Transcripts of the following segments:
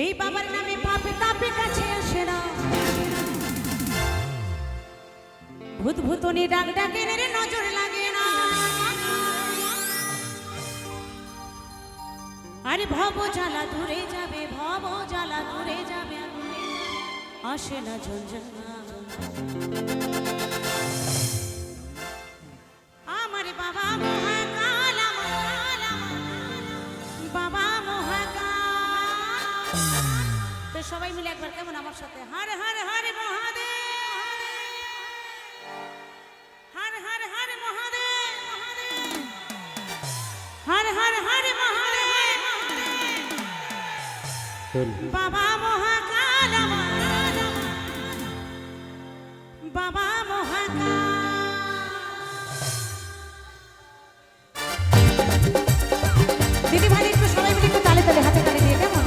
এই বাবার নামে পাপে তাপে কাছে আসে না, ভূত ভূতনি ডাক ডাকে রে নজর লাগে না। আরে ভব জ্বালা দূরে যাবে, ভব জ্বালা দূরে যাবে, আসে না ঝঞ্ঝনা। আমার বাবা মহাকাল, বাবা মহাকাল। তো সবাই মিলে একবার কেমন আমার সাথে হর হর হর মহাদেব, হর হর হর মহাদেব, হর হর হর মহাদেব। বাবা মহাকাল, বাবা মহাকাল। দিদি ভাই একটু সবাই মিলে একটু তালে তালে হাতে তালে দিয়ে কেমন?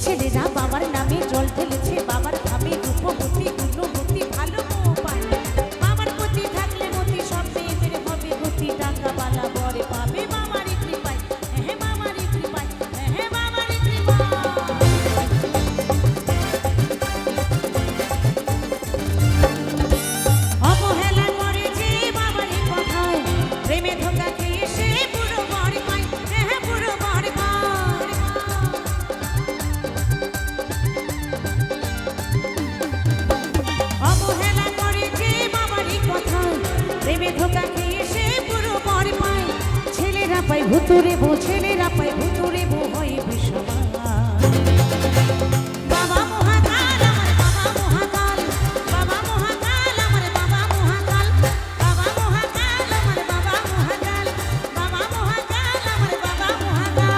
ছেলেরা বাবার নামে জল ঢেলেছে, বাবার ধামে রূপবতী গুণবতী ভালো পায়। বাবার গতি থাকলে গতি সব মেয়েদের হবে গতি, টাকা বালা বরে পাবে বাবারই কৃপায়, হ্যাঁ বাবারই কৃপায়, হ্যাঁ বাবারই কৃপায়। অবহেলা করে যে বাবারই কথায়, প্রেমে ধোঁকা খেয়ে সে পুরো বর পায়, হ্যাঁ পুরো বর পায়। অবহেলা করে যে বাবারই কথায়, প্রেমে ধোঁকা খেয়ে সে পুরো বর পায়। ছেলেরা পায় ভুতুরে বউ, ছেলেরা পায় ভুতুরে বউ হয়ে বিষমা। বাবা মহাকাল, আমার বাবা মহাকাল, বাবা মহাকাল, আমার বাবা মহাকাল, বাবা মহাকাল, আমার বাবা মহাকাল, বাবা মহাকাল, আমার বাবা মহাকাল।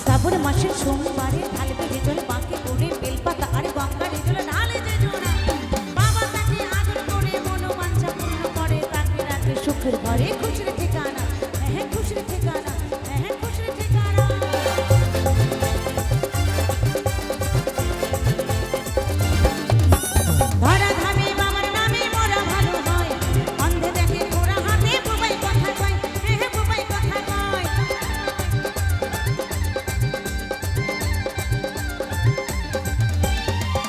শ্রাবণ মাসের সোমবারে ঢালবে যে জল, বাঁকে করে বেলপাতা আর গঙ্গার জল ঢালে যে জোড়া। বাবা তাকে আদর করে মনোবাঞ্ছা পূর্ণ করে, তাকে রাখে সুখের ঘরে খুশির ঠিকানা, হ্যাঁ খুশির ঠিকানা, হ্যাঁ খুশির ঠিকানা। ধরা ধামে বাবার নামে মোরা ভালো হয়, অন্ধে দেখে ঘোড়া হাতে বুবাই কথা কয়, হ্যাঁ বুবাই কথা কয়।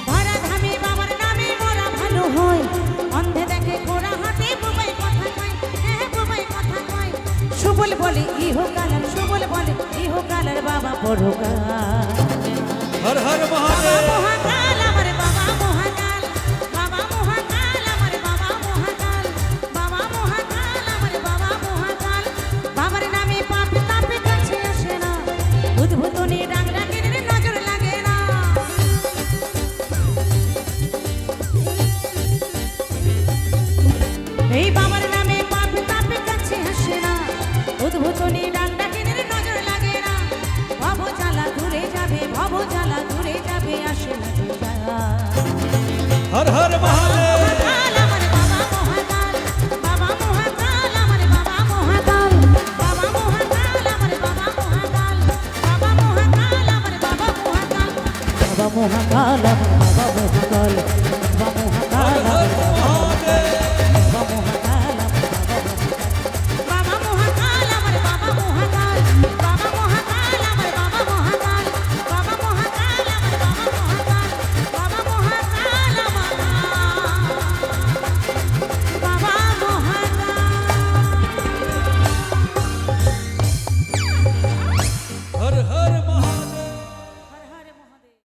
ধরা ধামে বাবার নামে মোরা ভালো হয়, অন্ধে দেখে ঘোড়া হাতে বুবাই কথা কয়, হ্যাঁ বুবাই কথা কয়। সুবল বলে ইহকালের, সুবল বলে ইহকালের বাবা পরকাল। হর হর মহাদেব। বাবা মহাকাল, আমার বাবা মহাকাল, বাবা মহাকাল, আমার বাবা মহাকাল, বাবা মহাকাল, আমার বাবা মহাকাল। বাবার নামে পাপে তাপে কাছে আসে না, ভূত ভূতনি ডাক ডাকে রে নজর লাগে না। এই বাবার হর হর মহাদেব মহাকাল আমার বাবা মহাকাল, বাবা মহাকাল আমার বাবা মহাকাল, বাবা মহাকাল আমার বাবা মহাকাল, বাবা মহাকাল আমার বাবা মহাকাল, বাবা মহাকাল আমার